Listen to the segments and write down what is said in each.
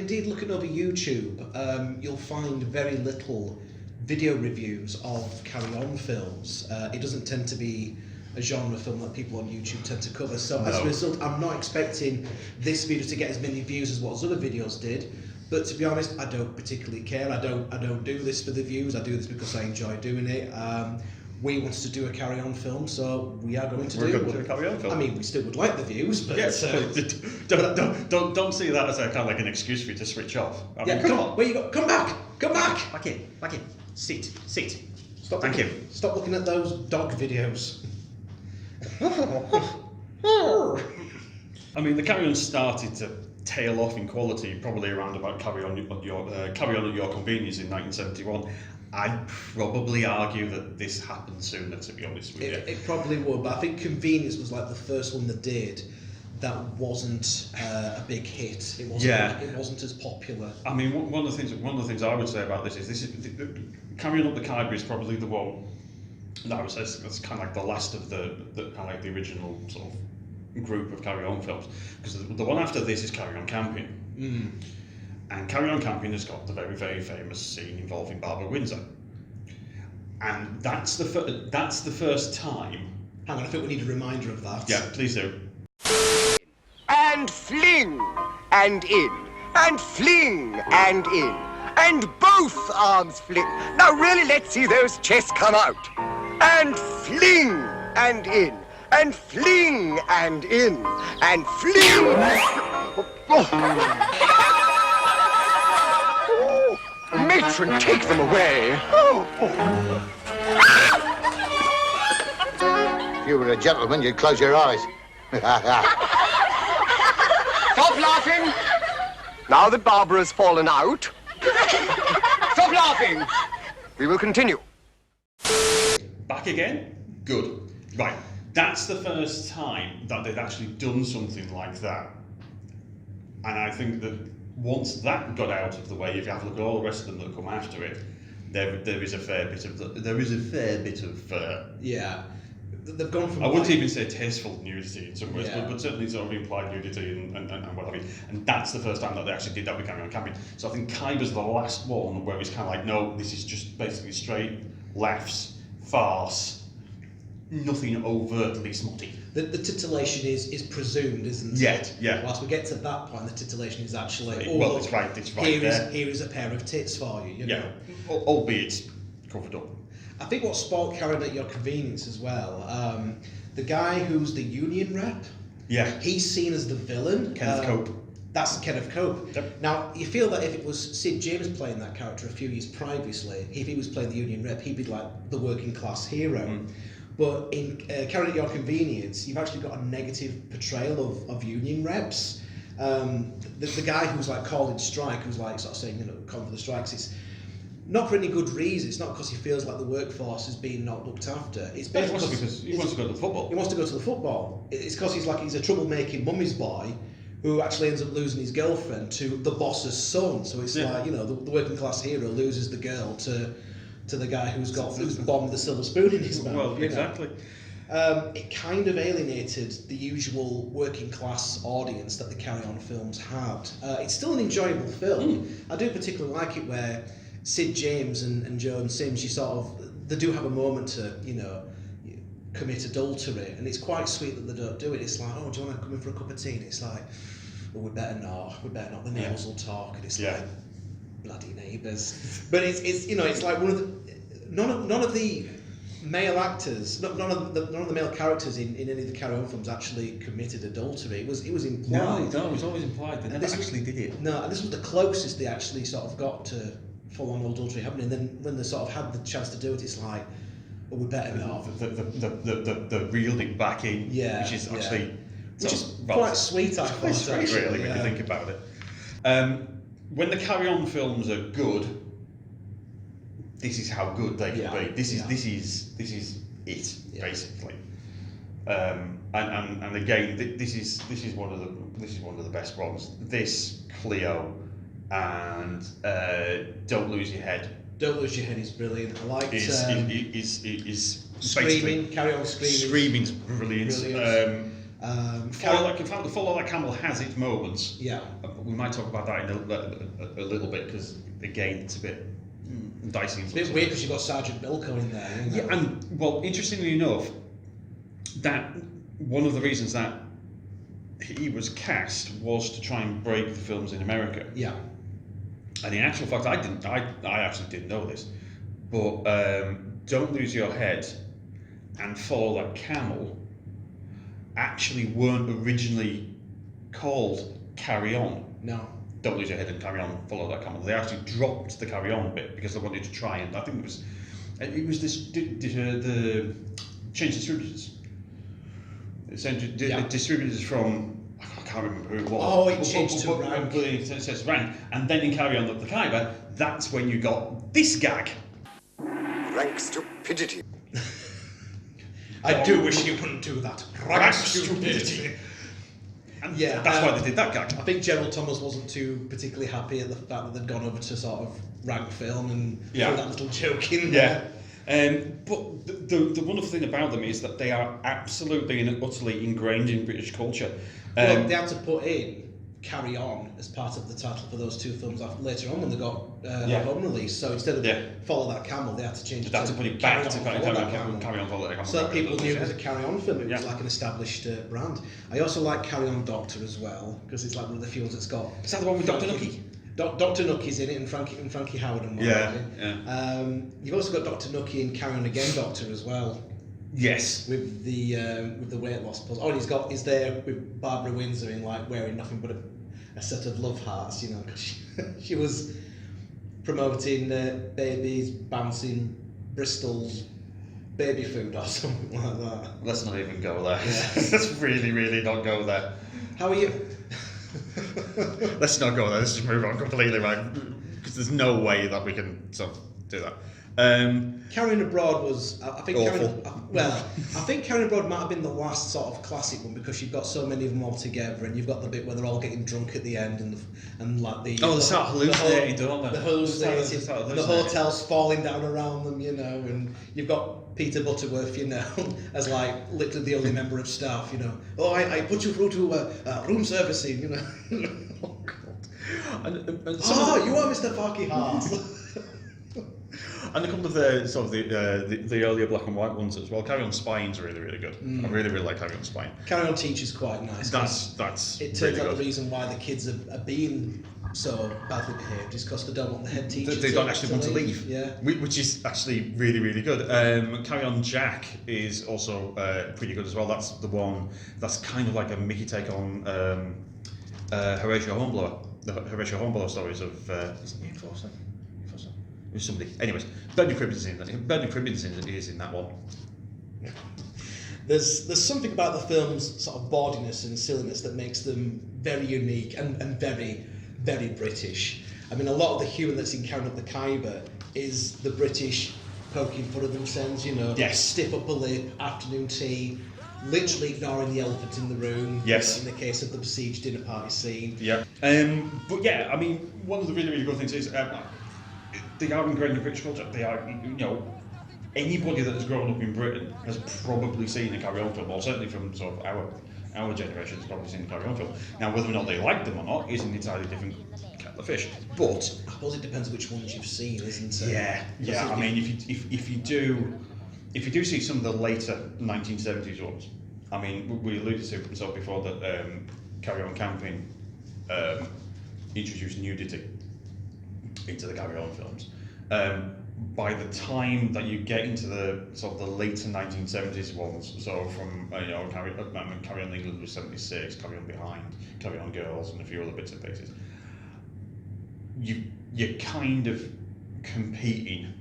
indeed looking over YouTube, you'll find very little video reviews of carry-on films. It doesn't tend to be a genre film that people on YouTube tend to cover. So as a result, I'm not expecting this video to get as many views as what other videos did. But to be honest, I don't particularly care. I don't do this for the views. I do this because I enjoy doing it. We wanted to do a carry-on film, so we are going to do a carry-on film. I mean, we still would like the views, but yes, don't see that as a kind of like an excuse for you to switch off. I mean, come on. Where you go? Come back! Come back! Back in. Sit. Stop. Thank you. Stop looking at those dog videos. I mean, the carry-on started to tail off in quality probably around about Carry On at Your Convenience in 1971. I'd probably argue that this happened sooner, to be honest with you. It probably would, but I think Convenience was like the first one that did that wasn't a big hit. It wasn't as popular. I mean, one of the things I would say about this is Carrying Up the Khyber is probably the one that I would say that's kind of like the last of the kind of like the original sort of group of carry-on films, because the one after this is Carry On Camping. And Carry On Camping has got the very, very famous scene involving Barbara Windsor, and that's the first time. Hang on, I think we need a reminder of that. Yeah, please do. And fling and in, and fling and in, and both arms fling. Now really, let's see those chests come out. And fling and in, and fling and in, and fling. Matron, take them away. If you were a gentleman, you'd close your eyes. Stop laughing. Now that Barbara's fallen out. Stop laughing. We will continue. Back again? Good. Right. That's the first time that they'd actually done something like that. And I think that once that got out of the way, if you have a look at all the rest of them that come after it, there is a fair bit of Yeah. They've gone from. I wouldn't even say tasteful nudity in some ways, Yeah. but certainly sort of implied nudity and what have you. And that's the first time that they actually did that with Carry On Camping. So I think Khyber's the last one where it's kind of like, no, this is just basically straight laughs, farce, nothing overtly smutty. The titillation is presumed, isn't it? Yeah. Whilst we get to that point, the titillation is actually. It's right there. Here is a pair of tits for you. You know? Albeit covered up. I think what sport Carrying At Your Convenience as well. The guy who's the union rep. Yeah. He's seen as the villain. Kenneth Cope. That's Kenneth Cope. Yep. Now, you feel that if it was Sid James playing that character a few years previously, if he was playing the union rep, he'd be like the working class hero. But in Carrying At Your Convenience, you've actually got a negative portrayal of union reps. The guy who's like calling strike, who's like sort of saying, calling for the strikes, it's not for any good reason. It's not because he feels like the workforce is being not looked after. It's basically because he wants to go to the football. He wants to go to the football. It's because he's a troublemaking mummy's boy who actually ends up losing his girlfriend to the boss's son. So it's like, the working class hero loses the girl to the guy who's bombed the silver spoon in his mouth. Well, exactly. It kind of alienated the usual working class audience that the Carry On films had. It's still an enjoyable film. I do particularly like it where Sid James and Joan Sims, they do have a moment to, commit adultery, and it's quite sweet that they don't do it. It's like, oh, do you want to come in for a cup of tea? And it's like, well, we better not. The neighbours will talk, and it's like, bloody neighbours. But it's like none of the male actors, none of the male characters in any of the Carry On films actually committed adultery. It was implied. No, it was always implied. They never actually did it. No, and this was the closest they actually sort of got to full-on adultery happening. And then when they sort of had the chance to do it, it's like, well, we better not. The reeled it back in, which is actually quite sweet. I thought, quite sweet, really, when you think about it. When the Carry On films are good, this is how good they can be. This is it, basically. And again, this is one of the best ones. This, Cleo, and Don't Lose Your Head. Don't Lose Your Head is brilliant. I liked is Screaming, Carry On Screaming. Screaming's brilliant. Follow That Camel has its moments. Yeah. We might talk about that in a little bit because again it's a bit dicey. It's a bit weird because you've got Sergeant Bilko in there. You know? Yeah, and well, interestingly enough, that one of the reasons that he was cast was to try and break the films in America. Yeah. And in actual fact, I actually didn't know this, but Don't Lose Your Head and Follow That Camel actually weren't originally called Carry On. No. Don't Lose Your Head and Carry On, Follow That Camel. They actually dropped the Carry On bit because they wanted to try and I think it was the change distributors. Distributors from I can't remember who it was. Oh, it changed to Rank. It says Rank, and then in Carry On Up the Khyber, that's when you got this gag. Rank stupidity. I do wish you wouldn't do that. Rank stupidity. And yeah, that's why they did that gag. I think Gerald Thomas wasn't too particularly happy at the fact that they'd gone over to sort of Rank Film and threw that little joke in there. But the wonderful thing about them is that they are absolutely and utterly ingrained in British culture. Well, they had to put in Carry On as part of the title for those two films later on when they got home release. So instead of Follow That Camel, they had to change it to put it back to Carry On, Follow That Camel. So that people knew it was a Carry On film. It was like an established brand. I also like Carry On Doctor as well because it's like one of the few ones that's got. Is that the one with Dr. Nookie? Dr. Nookie's in it, and Frankie Howard and whatnot. You've also got Dr. Nookie in Carry On Again Doctor as well. Yes. With the weight loss pose. Oh, and he's there with Barbara Windsor in like wearing nothing but a set of love hearts, you know, because she was promoting babies bouncing Bristol's baby food or something like that. Let's not even go there. Yeah. Let's really not go there. How are you? Let's not go there. Let's just move on completely, right? Because there's no way that we can sort of do that. Carrying Abroad was, I think. Awful. I think Carrying Abroad might have been the last sort of classic one because you've got so many of them all together, and you've got the bit where they're all getting drunk at the end, and like the they start hallucinating, don't they? The hallucinating, and the hotels falling down around them, you know, and you've got Peter Butterworth, you know, as like literally the only member of staff, you know. Oh, I put you through to room servicing, you know. Oh God. And you are Mr. Farquhar. And a couple of the sort of the earlier black and white ones as well. Carry On Spying's really good. I really like Carry On Spying. Carry On Teacher's quite nice. That's it turns really out good. the reason why the kids are being so badly behaved is because they don't want the head teacher. They don't actually want to leave. Yeah, which is actually really good. Carry On Jack is also pretty good as well. That's the one that's kind of like a Mickey take on Horatio Hornblower. The Horatio Hornblower stories of. Isn't he Enforcer? With somebody. Anyways, Bernard Cribbins is in that one. There's something about the film's sort of bawdiness and silliness that makes them very unique and very, very British. I mean, a lot of the humour that's in Carrying Up the Khyber is the British poking fun at themselves, you know. Yes. Stiff upper lip, afternoon tea, literally ignoring the elephant in the room. Yes. In the case of the besieged dinner party scene. Yeah. But yeah, I mean, one of the really good things is they are ingrained in British culture. They are, you know, anybody that has grown up in Britain has probably seen a Carry On film, or certainly from sort of our generation has probably seen a Carry On film. Now, whether or not they like them or not is an entirely different kettle of fish. But I suppose it depends which ones you've seen, isn't it? Yeah. I mean, if you do see some of the later 1970s ones, I mean, we alluded to so before that Carry On Camping introduced nudity into the Carry On films. By the time that you get into the sort of the later 1970s ones, so from Carry On England was 76, Carry On Behind, Carry On Girls, and a few other bits and pieces, you're kind of competing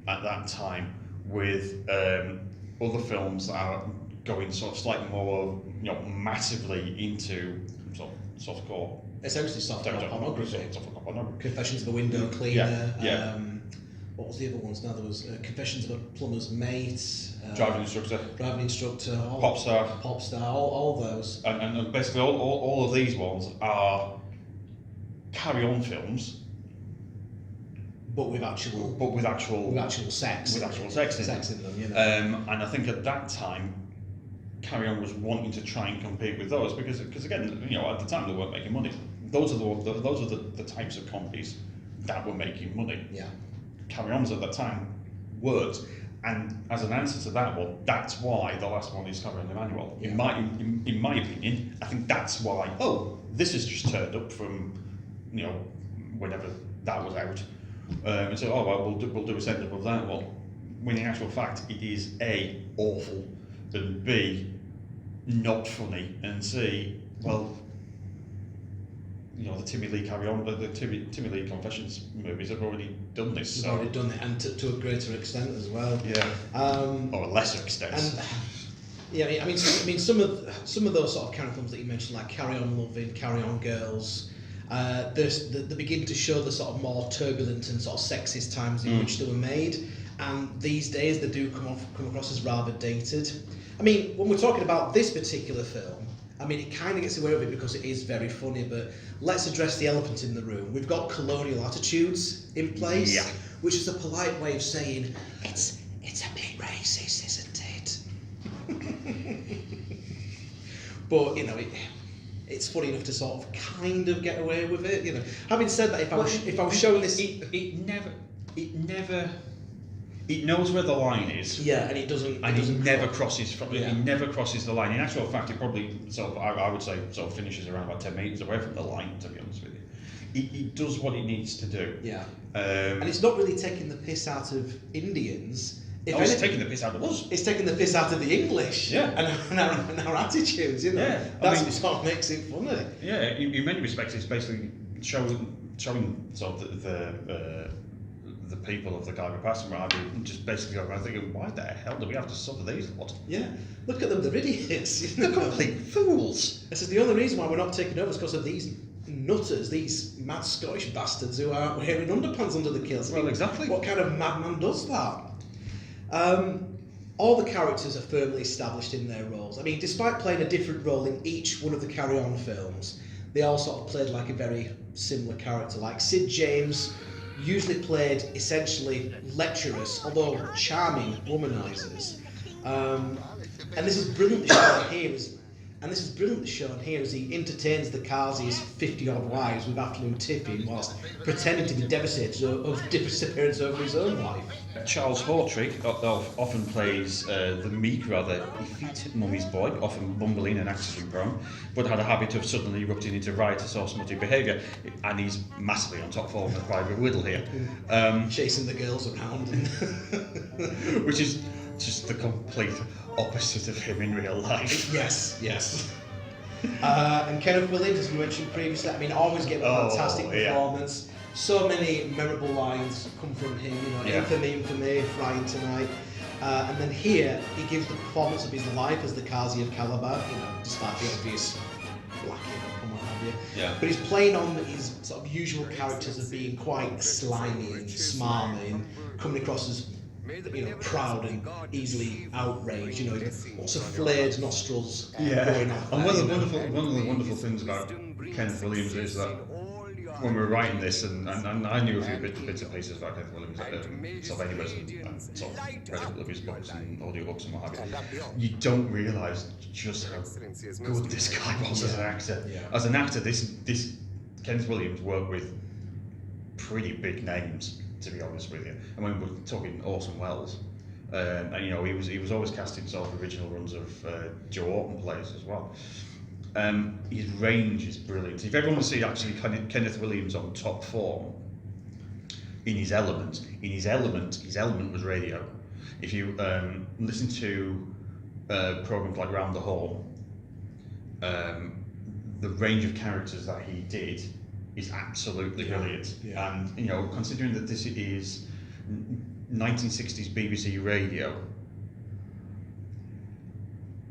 at that time with other films that are going sort of slightly more, massively into softcore. Essentially softcore pornography. Pornography. Confessions of a Window Cleaner. Yeah. What was the other ones? Now there was Confessions of a Plumber's Mate. Driving Instructor. Pop Star. All those. And basically all of these ones are Carry On films. But with actual sex. With actual sex in them, you know. And I think at that time, Carry On was wanting to try and compete with those because again, you know, at the time they weren't making money. Those are the types of comedies that were making money. Yeah. Carry Ons at that time weren't. And as an answer to that one, that's why the last one is Carry On Emmanuel. Yeah. In my opinion, I think that's why. Oh, this has just turned up from, you know, whenever that was out, and so well, we'll do a send up of that one. When in actual fact, it is A, awful, and B, not funny, and C, well, you know, the Timmy Lee Timmy Lee Confessions movies have already done this. We've so. already done it, and to a greater extent as well. Yeah. Or a lesser extent. And yeah, I mean, some of those sort of kind of films that you mentioned, like Carry On Loving, Carry On Girls, they begin to show the sort of more turbulent and sort of sexist times in which they were made. And these days they do come across as rather dated. I mean, when we're talking about this particular film, I mean, it kind of gets away with it because it is very funny, but let's address the elephant in the room. We've got colonial attitudes in place, Yeah. which is a polite way of saying, it's a bit racist, isn't it? But, you know, it's funny enough to sort of kind of get away with it, you know. Having said that, if I was showing this... It knows where the line is. Yeah, and it doesn't never crosses from Yeah. it never crosses the line. In actual fact, it probably I would say finishes around about 10 metres away from the line, to be honest with you. It does what it needs to do. Yeah. And it's not really taking the piss out of Indians. It's taking the piss out of us. It's taking the piss out of the English. Yeah. And our attitudes, you know. Yeah. That's what sort of makes it funny. Yeah, in many respects, it's basically showing sort of the people of the Khyber Pass and what have you, just basically going around thinking, why the hell do we have to suffer these lot? Yeah, look at them, they're idiots. You know? They're complete fools. This is the only reason why we're not taking over is because of these nutters, these mad Scottish bastards who are wearing underpants under the kilts. Well, exactly. What kind of madman does that? All the characters are firmly established in their roles. I mean, despite playing a different role in each one of the Carry On films, they all sort of played like a very similar character. Like Sid James usually played essentially lecherous, although charming womanisers. And this is brilliantly shown here as he entertains the Kazi's 50-odd wives with afternoon tipping whilst pretending to be devastated of disappearance over his own wife. Charles Hawtrey often plays the meek, rather effete mummy's boy, often bumbling and accident prone, but had a habit of suddenly erupting into riotous or smutty behaviour, and he's massively on top form with Private Whittle here. Chasing the girls around. Which is just the complete opposite of him in real life. Yes. And Kenneth Williams, as we mentioned previously, I mean, always get a fantastic performance. So many memorable lines come from him, you know, infamy, frying tonight. And then here, he gives the performance of his life as the Kazi of Calabar, you know, despite the obvious blacking and what have you. Yeah. But he's playing on his sort of usual characters of being quite slimy and smarmy and coming across as, you know, proud and easily outraged, you know, lots of flared nostrils going off. And one of the wonderful things about Kenneth Williams is that when we were writing this, and I knew a few bits and pieces about Kenneth Williams, sort of anyways, and sort of read a couple of his books and audiobooks and what have you, you don't realise just how good this guy was as an actor. Yeah. As an actor, this Kenneth Williams worked with pretty big names, to be honest with you. I mean, we're talking Orson Welles, and you know, he was always casting sort of original runs of Joe Orton plays as well. His range is brilliant. If everyone wants to see actually Kenneth Williams on top form in his element, his element was radio. If you listen to programs like Round the Horn, the range of characters that he did is absolutely brilliant. Yeah. And you know, considering that this is 1960s BBC radio,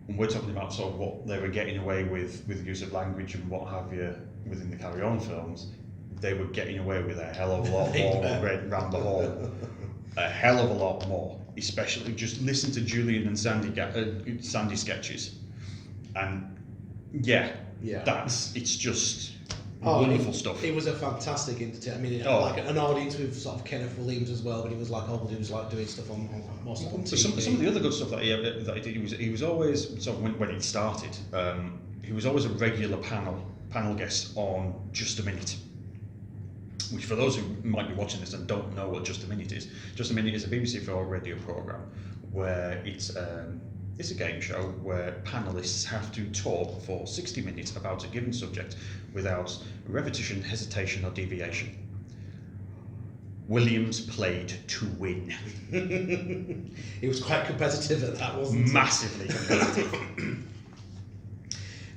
and we're talking about sort of what they were getting away with use of language and what have you within the Carry On films, they were getting away with a hell of a lot more Round the Horn. A hell of a lot more. Especially just listen to Julian and Sandy sketches. And it's just Wonderful stuff. It was a fantastic entertainment. I mean, like an audience with sort of Kenneth Williams as well, but he was like doing stuff on more stuff on TV. Some of the other good stuff that he did, he was always, sort of when it started, he was always a regular panel guest on Just a Minute. Which, for those who might be watching this and don't know what Just a Minute is a BBC 4 radio programme where it's a game show where panellists have to talk for 60 minutes about a given subject without repetition, hesitation or deviation. Williams played to win. He was quite competitive at that, wasn't he? Massively competitive.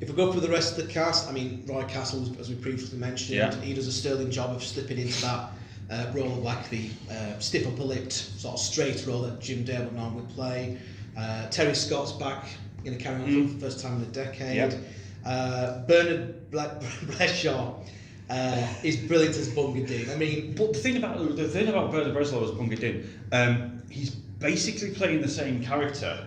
If we go through the rest of the cast, I mean, Roy Castle, as we previously mentioned, he does a sterling job of slipping into that role of like the stiff upper-lipped, sort of straight role that Jim Dale would normally play. Terry Scott's back in a Carry On film for the first time in a decade. Yep. Bernard Breshaw is brilliant as Bunga Din. I mean, but the thing about Bernard Breslau as Bunga Din, he's basically playing the same character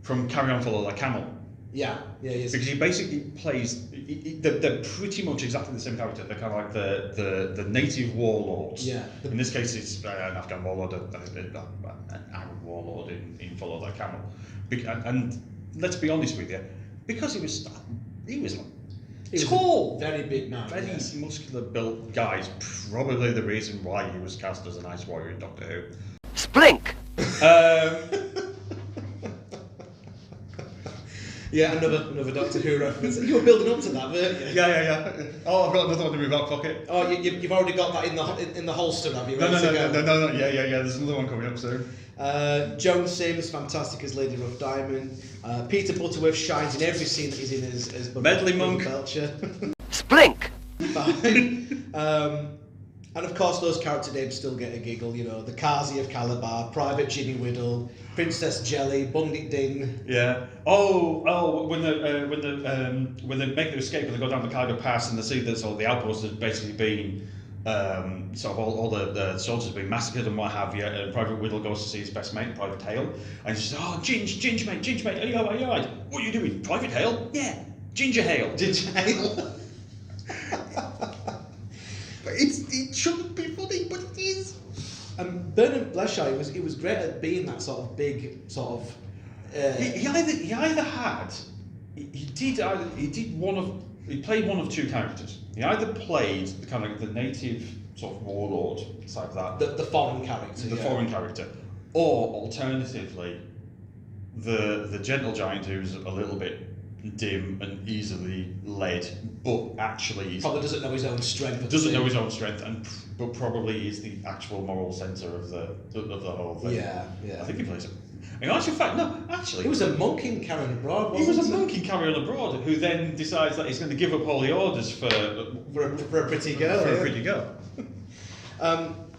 from Carry On Follow Like Camel. Yeah, he is. Because he basically plays, they're pretty much exactly the same character. They're kind of like the native warlords. Yeah. In this case, it's an Afghan warlord, an Arab warlord in Follow Like Camel. And let's be honest with you, because he was tall, very big man, very muscular built guy. Is probably the reason why he was cast as an ice warrior in Doctor Who. Splink! Yeah, another Doctor Who reference. You were building up to that, weren't you? Yeah. Oh, I've got another one in my back pocket. Oh, you've already got that in the holster, have you? No. Yeah. There's another one coming up soon. Joan Sims, fantastic as Lady Rough Diamond. Peter Butterworth shines in every scene that he's in as Medley Monk. Belcher. Splink! Fine. And of course, those character names still get a giggle. You know, the Kazi of Calabar, Private Ginny Whittle, Princess Jelly, Bundit Din. Yeah. When they make their escape and they go down the Khyber Pass and they see that sort of the outpost has basically been sort of all the soldiers have been massacred and what have you. And Private Whittle goes to see his best mate, Private Hale, and he says, "Oh, Ginge mate, are you alright? What are you doing, Private Hale? Yeah, Ginger Hale." Ginger Hale. It shouldn't be funny, but it is. Bernard Breshaw, he was great at being that sort of big sort of. He played one of two characters. He either played the kind of the native sort of warlord type of that, the foreign character, foreign character, or alternatively, the gentle giant who's a little bit dim and easily led, but actually probably doesn't know his own strength. but probably is the actual moral centre of the whole thing. Yeah. I think he plays it. In actual fact, no, actually, he was a monk in Carry On Abroad. He was a monk in Carry On Abroad who then decides that he's going to give up all the orders for a pretty girl. For a pretty girl.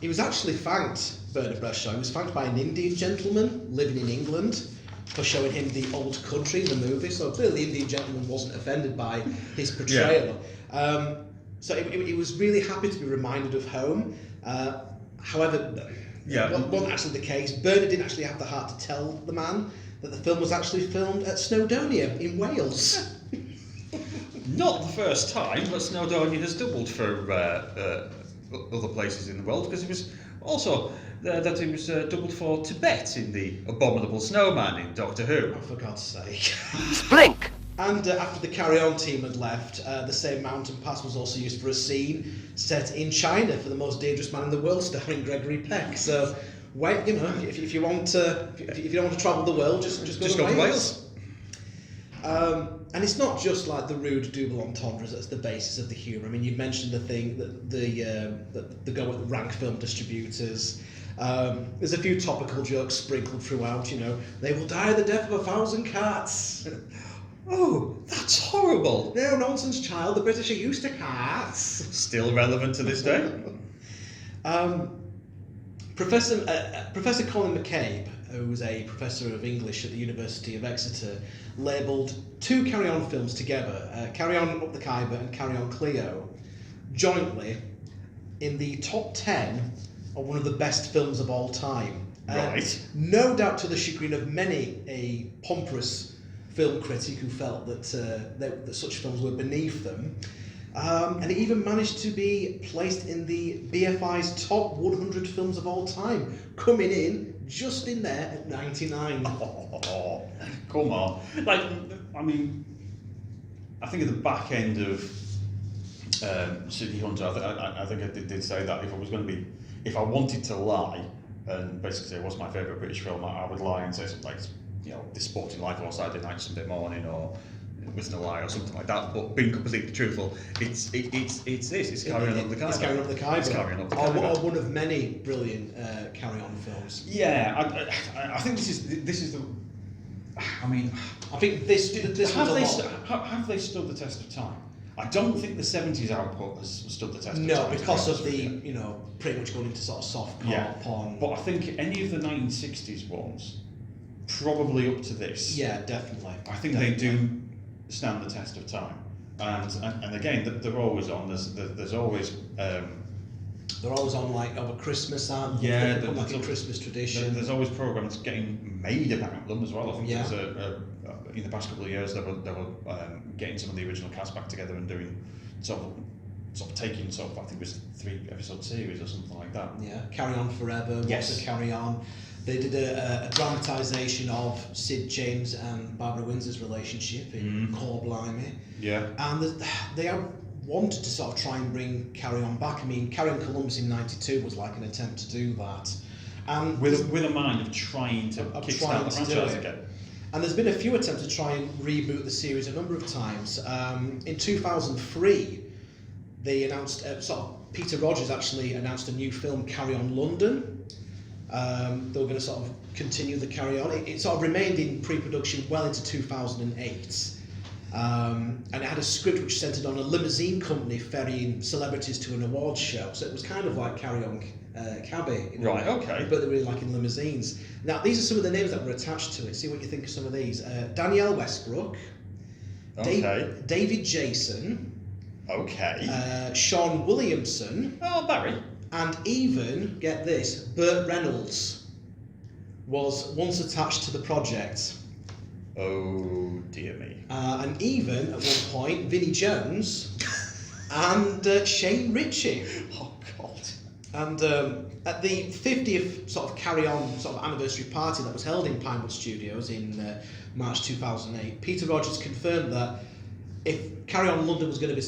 He was actually thanked, Bernard Breshaw. He was thanked by an Indian gentleman living in England for showing him the old country in the movie. So clearly, the Indian gentleman wasn't offended by his portrayal. Yeah. So he was really happy to be reminded of home. However, wasn't actually the case. Bernard didn't actually have the heart to tell the man that the film was actually filmed at Snowdonia in Wales. Not the first time, but Snowdonia has doubled for other places in the world, because it was also that it was doubled for Tibet in the Abominable Snowman in Doctor Who. Oh, for God's sake. Splink! And after the Carry On team had left, the same mountain pass was also used for a scene set in China for The Most Dangerous Man in the World, starring Gregory Peck. So, if you want to, if you don't want to travel the world, just go to Wales. And it's not just like the rude double entendres that's the basis of the humour. I mean, you mentioned the thing that the go at rank film distributors. There's a few topical jokes sprinkled throughout. You know, they will die the death of 1,000 cats. Oh, that's horrible. No nonsense, child. The British are used to cats. Still relevant to this day. Professor Colin McCabe, who was a professor of English at the University of Exeter, labelled two Carry On films together, Carry On Up the Khyber and Carry On Cleo, jointly in the top 10 of one of the best films of all time. Right. No doubt to the chagrin of many a pompous film critic who felt that such films were beneath them. And it even managed to be placed in the BFI's top 100 films of all time, coming in just in there at 99. Oh, come on. Like, I mean, I think at the back end of City Hunter, I think I did say that if I wanted to lie, and basically say it was my favourite British film, I would lie and say something like, you know, This Sporting Life or Saturday Night Sunday Morning or With No Lie or something like that. But being completely truthful, it's Carrying Up the Khyber. It's Carrying Up the Khyber. It's Carrying Up the Khyber. Or one of many brilliant carry-on films. Yeah, I think this is the. I mean, I think this have they stood the test of time? I don't think the 70s output has stood the test of time. No, because of the, pretty much going into sort of soft porn. But I think any of the 1960s ones, probably up to this. Yeah, definitely. I think they do stand the test of time. And again, they're always on. There's always. They're always on like over Christmas, aren't they? Yeah, they become like a Christmas tradition. There's always programs getting made about them as well. I think Yeah. In the past couple of years, they were getting some of the original cast back together and doing sort of taking I think it was 3-episode series or something like that. Yeah, Carry On Forever. Yes. What's a Carry On? They did a dramatisation of Sid James and Barbara Windsor's relationship in Core Blimey. Yeah. And they have wanted to sort of try and bring Carry On back. I mean, Carry On Columbus in '92 was like an attempt to do that. And with a mind of trying to kickstart the franchise again. And there's been a few attempts to try and reboot the series a number of times. In 2003, they announced, Peter Rogers actually announced a new film, Carry On London. They were going to sort of continue the Carry On. It sort of remained in pre-production well into 2008. And it had a script which centred on a limousine company ferrying celebrities to an awards show. So it was kind of like Carry On Cabbie. Right, okay. But they were like in limousines. Now, these are some of the names that were attached to it. See what you think of some of these. Danielle Westbrook. Okay. David Jason. Okay. Sean Williamson. Oh, Barry. And even, get this, Burt Reynolds was once attached to the project. Oh, dear me. And even, at one point, Vinnie Jones and Shane Ritchie. Oh, God. And at the 50th sort of Carry On sort of anniversary party that was held in Pinewood Studios in March 2008, Peter Rogers confirmed that if Carry On London was going to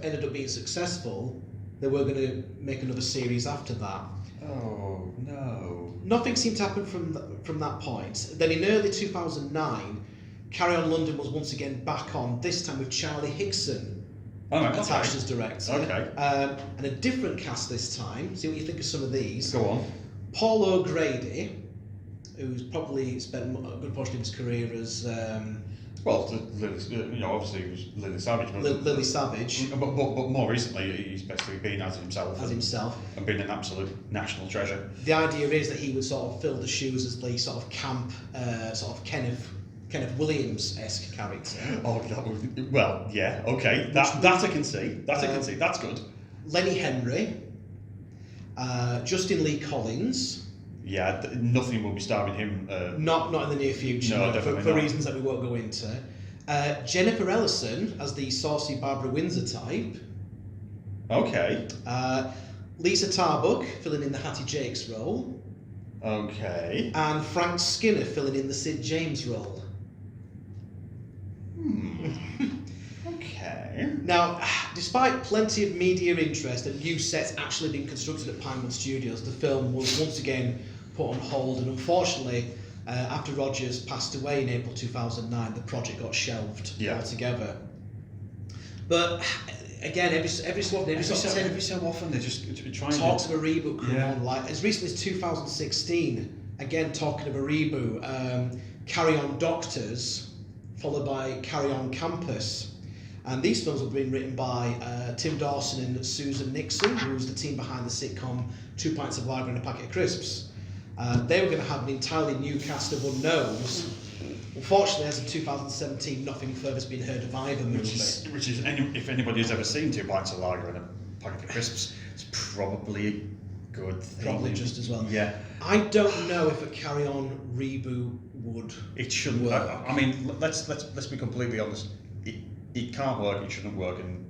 ended up being successful, they were going to make another series after that. Oh, no. Nothing seemed to happen from that point. Then in early 2009, Carry On London was once again back on, this time with Charlie Hickson attached as director. Okay. And a different cast this time. See what you think of some of these. Go on. Paul O'Grady, who's probably spent a good portion of his career as... obviously it was Lily Savage. But Lily Savage. But more recently, he's basically been as himself. And been an absolute national treasure. The idea is that he would sort of fill the shoes as the sort of camp, sort of Kenneth Williams-esque character. Oh, well, yeah, okay. That I can see. I can see. That's good. Lenny Henry. Justin Lee Collins. Yeah, nothing will be starring him. Not in the near future. No, definitely for not. reasons that we won't go into. Jennifer Ellison as the saucy Barbara Windsor type. Okay. Lisa Tarbuck filling in the Hattie Jakes role. Okay. And Frank Skinner filling in the Sid James role. Okay. Now, despite plenty of media interest and new sets actually being constructed at Pinewood Studios, the film was once again put on hold, and unfortunately, after Rogers passed away in April 2009, the project got shelved altogether. But again, every so often they're just trying talks of a reboot come on. Like as recently as 2016, again talking of a reboot, Carry On Doctors, followed by Carry On Campus. And these films have been written by Tim Dawson and Susan Nixon, who was the team behind the sitcom 2 Pints of Lager and a Packet of Crisps. They were going to have an entirely new cast of unknowns. Unfortunately, as of 2017, nothing further has been heard of either movie. Which is if anybody has ever seen 2 Pints of Lager and a Packet of Crisps, it's probably a good thing. Probably just as well. Yeah. I don't know if a Carry On reboot would. It shouldn't work. I mean, let's be completely honest. It can't work. It shouldn't work, and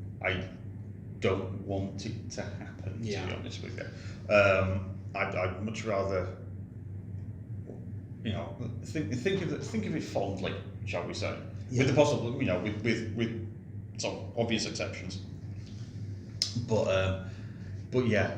don't want it to happen. Yeah. To be honest with you, I'd much rather, you know, think of it fondly, shall we say, Yeah. with the possible, you know, with some obvious exceptions. But yeah,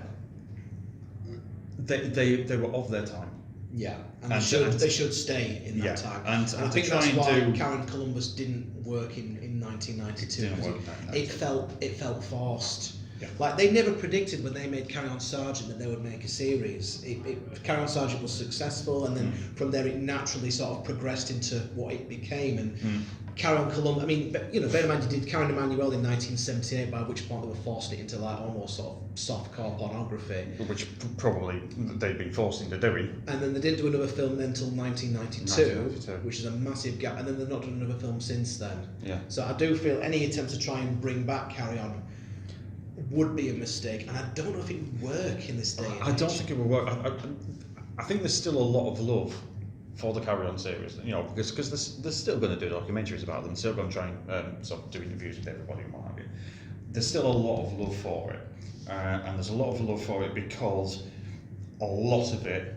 they were of their time. Yeah, and And they should stay in that yeah, time. and I to think try that's and why do- Karen Columbus didn't work in 1992. It didn't work in It 1992. felt forced. Yeah. Like they never predicted when they made Carry On Sergeant that they would make a series. Carry On Sergeant was successful, and then from there it naturally sort of progressed into what it became. And Carry On Columbus. I mean, you know, bear in mind you did Carry On Emmanuel in 1978, by which point they were forcing it into like almost sort of softcore pornography. Which probably they'd been forced into doing. And then they didn't do another film then until 1992, 1992. which is a massive gap. And then they've not done another film since then. Yeah. So I do feel any attempt to try and bring back Carry On would be a mistake, and I don't know if it would work in this day and I don't age. think it will work. I think there's still a lot of love for the Carry On series, you know, because they're still going to do documentaries about them, still going to try and sort of do interviews with everybody and what have you. There's still a lot of love for it, and there's a lot of love for it because a lot of it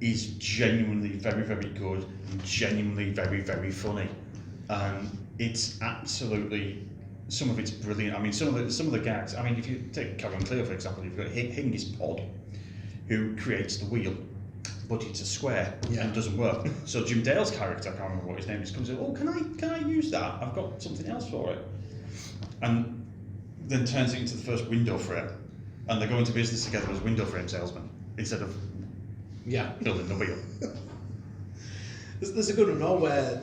is genuinely very, very good and genuinely very, very funny, and it's absolutely. Some of it's brilliant. I mean, some of the gags. I mean, if you take Carry On Cleo for example, you've got Hingis Pod, who creates the wheel, but it's a square and doesn't work. So Jim Dale's character, I can't remember what his name is, comes in. Oh, can I use that? I've got something else for it, and then turns it into the first window frame, and they go into business together as window frame salesmen instead of building the wheel. There's a good one where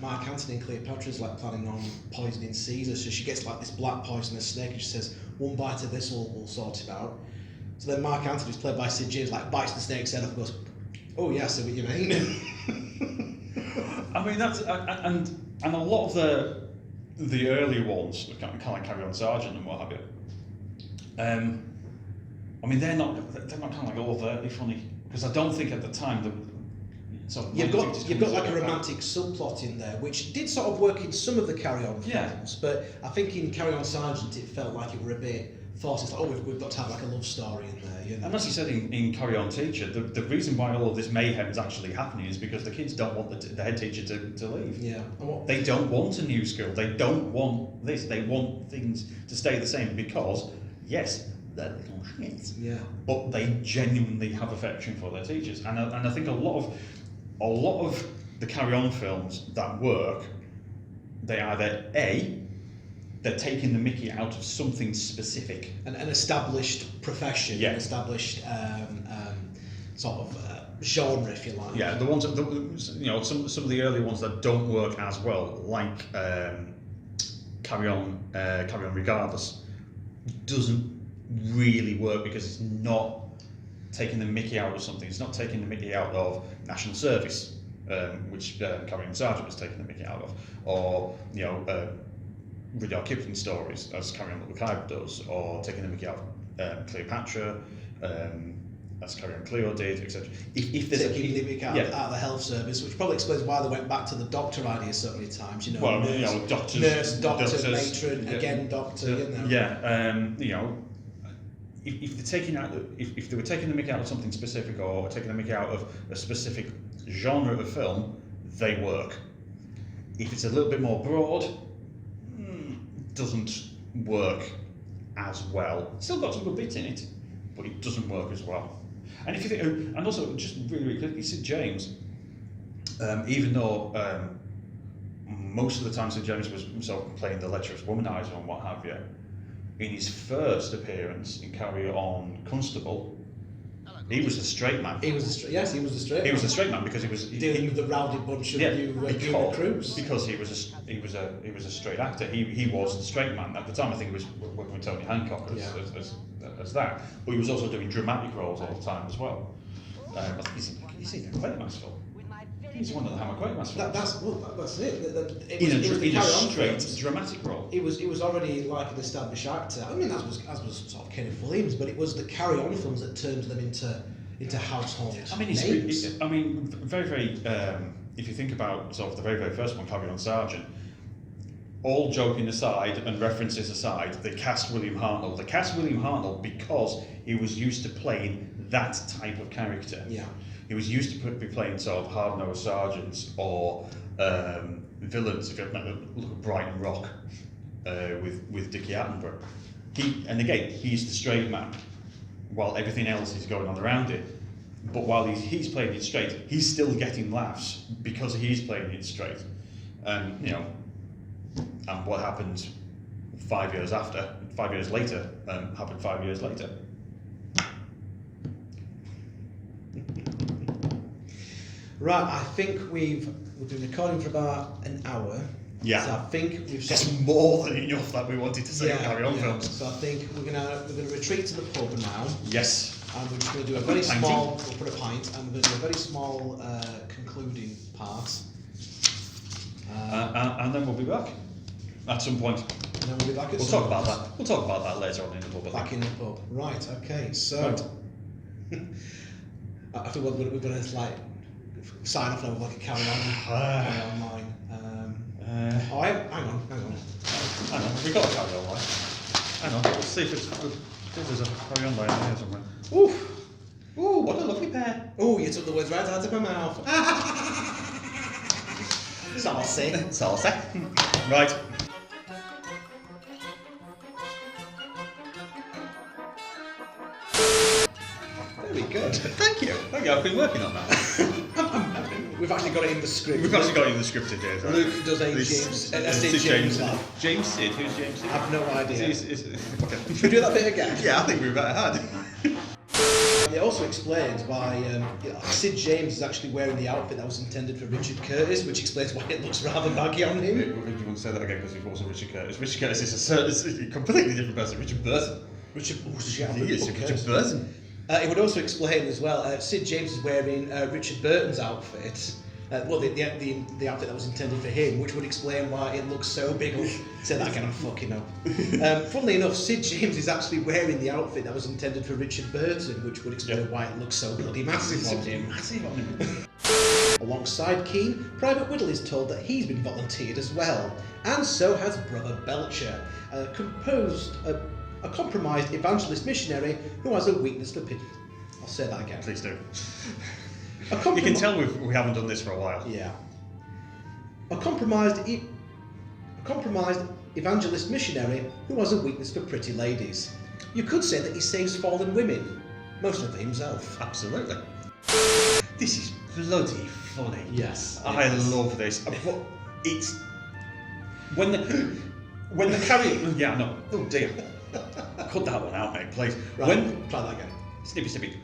Mark Antony and Cleopatra's like planning on poisoning Caesar, so she gets like this black poisonous snake, and she says, "One bite of this will sort it out." So then Mark Antony's played by Sid James, like bites the snake's head off and goes, "Oh yeah, I see what you mean." I mean that's and a lot of the early ones, kind of like Carry On Sergeant and what have you. I mean they're not kind of like overtly funny, because I don't think at the time the sort of You've got like a about- romantic subplot in there, which did sort of work in some of the Carry On Yeah. films, but I think in Carry On Sergeant it felt like it were a bit forced. It's like, oh, we've got to have like a love story in there, you know. And as you said in Carry On Teacher, the reason why all of this mayhem is actually happening is because the kids don't want the head teacher to leave. Yeah. And what, They don't want a new school. They don't want this. They want things to stay the same because, yes, they're little shits. yeah. But they genuinely have affection for their teachers. And I think a lot of the Carry On films that work, they either they're taking the mickey out of something specific. An established profession, Yeah. an established sort of genre, if you like. Yeah, the ones that, you know, some of the early ones that don't work as well, like Carry On Regardless, doesn't really work because it's not taking the mickey out of something. It's not taking the mickey out of national service, which Carry On Sergeant was taking the mickey out of, or you know, Rudyard Kipling stories, as Carry On Khyber does, or taking the mickey out of Cleopatra, as Carry On Cleo did, etc. If there's Taking the mick out, yeah. out of the health service, which probably explains why they went back to the doctor idea so many times. You know, Well, nurse, you know, doctors, doctor, doctors, matron, yeah. again doctor. You know. Yeah, you know, if they're taking out, if they were taking the mickey out of something specific or taking the mickey out of a specific genre of film, they work. If it's a little bit more broad, doesn't work as well. Still got some good bits in it, but it doesn't work as well. And if you think, and also just really quickly, Sid James, even though most of the time Sid James was sort of playing the lecherous womanizer and what have you, in his first appearance in Carry On Constable, he was the straight man. He was the straight. Yes, he was the straight. He was the straight man because he was dealing with the rowdy bunch of new recruits. because he was a straight actor. He was the straight man at the time. I think he was working with Tony Hancock as that, but he was also doing dramatic roles all the time as well. I think he's in the Quatermass film. He's one of the Hammer Quatermass films. That's it. In the a Carry On straight films. dramatic role. He was already like an established actor. I mean, as was sort of Kenneth Williams, but it was the Carry On films that turned them into household I mean, names. very, very. If you think about sort of the very, very first one, Carry On Sergeant, all joking aside and references aside, they cast William Hartnell. They cast William Hartnell because he was used to playing that type of character. Yeah. He was used to be playing sort of hard-nosed sergeants or villains. If you look at Brighton Rock with Dickie Attenborough, he's the straight man, while everything else is going on around it. But while he's playing it straight, he's still getting laughs because he's playing it straight. And and what happened 5 years later, happened 5 years later. Right, I think we've been recording for about an hour. Yeah. So I think we've That's more than enough that we wanted to say on Carry On yeah. films. So I think we're gonna retreat to the pub now. Yes. And we're just going to do a very small, we'll put a pint, and we're going to do a very small concluding part. And then we'll be back at some point. And then we'll be back at We'll some talk about point. that. We'll talk about that later on in the pub. Back in the pub. Right, okay, so... Afterwards, we're going to like sign off now with like a carry on line. Hang on. Hang on, we've got a carry on line. Hang on, let's see if there's a carry on line here somewhere. Oof! Ooh, what a lovely pair. Oh, you took the words right out of my mouth. Saucy. Saucy. Right. Very good. Thank you. I've been working on that. We've actually got it in the script. We've actually got it in the script today. Right? Luke does a Sid James laugh. James Sid. Who's James Sid? I have no idea. Okay. Should we do that bit again? Yeah, I think we better had. It also explains why Sid James is actually wearing the outfit that was intended for Richard Curtis, which explains why it looks rather baggy on him. You want to say that again because it wasn't Richard Curtis. Richard Curtis is a completely different person. Richard Burton. Richard Burton. It would also explain as well, Sid James is wearing Richard Burton's outfit. The outfit that was intended for him, which would explain why it looks so big. Say that again, I'm fucking up. Funnily enough, Sid James is actually wearing the outfit that was intended for Richard Burton, which would explain why it looks so bloody massive on him. Alongside Keane, Private Whittle is told that he's been volunteered as well, and so has Brother Belcher, a compromised evangelist missionary who has a weakness for pity. I'll say that again. Please do. You can tell we haven't done this for a while. Yeah. A compromised evangelist missionary who has a weakness for pretty ladies. You could say that he saves fallen women, mostly for himself. Absolutely. This is bloody funny. Yes. I love this. But it's when the carry. Yeah, no. Oh dear. Cut that one out, mate, please. Right, try that again. Snippy.